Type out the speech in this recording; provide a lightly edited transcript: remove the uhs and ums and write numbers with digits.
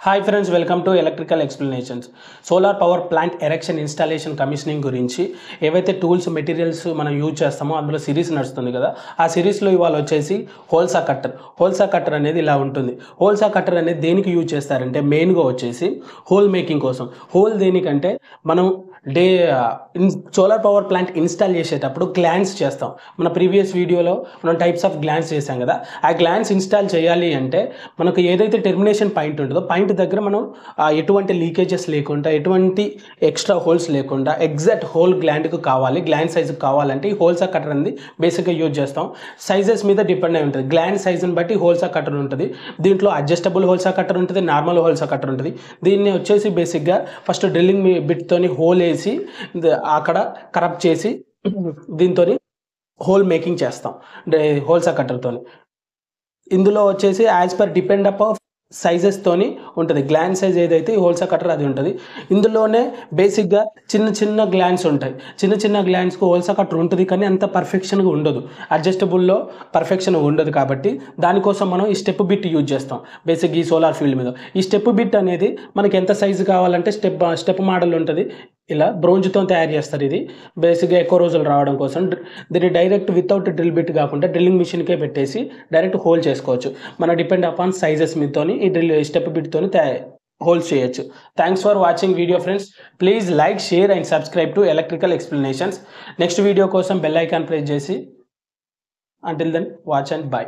Hi friends, welcome to electrical explanations. Solar power plant erection installation commissioning గురించి ఏవైతే tools materials మనం use చేస్తామో అందులో సిరీస్ నడుస్తుంది కదా. ఆ సిరీస్లో ఇవాళ వచ్చేసి హోల్సా కట్టర్. హోల్సా కట్టర్ అనేది ఇలా ఉంటుంది. హోల్సా కట్టర్ అనేది దేనికి యూజ్ చేస్తారంటే మెయిన్గా వచ్చేసి హోల్ మేకింగ్ కోసం. హోల్ దేనికంటే మనం సోలార్ పవర్ ప్లాంట్ ఇన్స్టాల్ చేసేటప్పుడు గ్లాన్స్ చేస్తాం. మన ప్రీవియస్ వీడియోలో మనం టైప్స్ ఆఫ్ గ్లాన్స్ చేసాం కదా. ఆ గ్లాన్స్ ఇన్స్టాల్ చేయాలి అంటే మనకు ఏదైతే టెర్మినేషన్ పాయింట్ ఉంటుందో పాయింట్ దగ్గర మనం ఎటువంటి లీకేజెస్ లేకుండా, ఎటువంటి ఎక్స్ట్రా హోల్స్ లేకుండా ఎగ్జాక్ట్ హోల్ గ్లాండ్కి కావాలి, గ్లాండ్ సైజుకి కావాలంటే ఈ హోల్సా కట్టర్ అనేది బేసిక్గా యూజ్ చేస్తాం. సైజెస్ మీద డిపెండ్ అయి ఉంటుంది. గ్లాండ్ సైజుని బట్టి హోల్సా కట్టర్ ఉంటుంది. దీంట్లో అడ్జస్టబుల్ హోల్సా కట్టర్ ఉంటుంది, నార్మల్ హోల్సా కట్టర్ ఉంటుంది. దీన్ని వచ్చేసి బేసిక్గా ఫస్ట్ డ్రిల్లింగ్ బిట్తోని హోల్ వేసి అక్కడ కరప్ట్ చేసి దీంతో హోల్ మేకింగ్ చేస్తాం హోల్సా కట్టర్తోని. ఇందులో వచ్చేసి as per depend up sizes తోని ఉంటుంది. గ్లాండ్ సైజ్ ఏదైతే హోల్సా కట్టర్ అది ఉంటుంది. ఇందులోనే బేసిక్గా చిన్న చిన్న గ్లాండ్స్ ఉంటాయి. చిన్న చిన్న గ్లాండ్స్కి హోల్సా కట్టర్ ఉంటుంది, కానీ అంత పర్ఫెక్షన్గా ఉండదు. అడ్జస్టబుల్లో పర్ఫెక్షన్ ఉండదు. కాబట్టి దానికోసం మనం ఈ స్టెప్ బిట్ యూజ్ చేస్తాం బేసిక్ ఈ సోలార్ ఫీల్డ్ మీద. ఈ స్టెప్ బిట్ అనేది మనకి ఎంత సైజు కావాలంటే స్టెప్ మోడల్ ఉంటుంది. ఇలా బ్రోంజ్తో తయారు చేస్తారు. ఇది బేసిక్గా ఎక్కువ రోజులు రావడం కోసం. దీన్ని డైరెక్ట్ వితౌట్ డ్రిల్ బిట్ కాకుండా డ్రిల్లింగ్ మిషన్కే పెట్టేసి డైరెక్ట్ హోల్ చేసుకోవచ్చు. మన డిపెండ్ అపాన్ సైజెస్ మీతోని ఈ స్టెప్ బిట్తోని హోల్స్ చేయొచ్చు. Thanks for watching video friends. Please like, share and subscribe to electrical explanations. Next video కోసం బెల్ ఐకాన్ ప్రెస్ చేసి. Until then watch and by.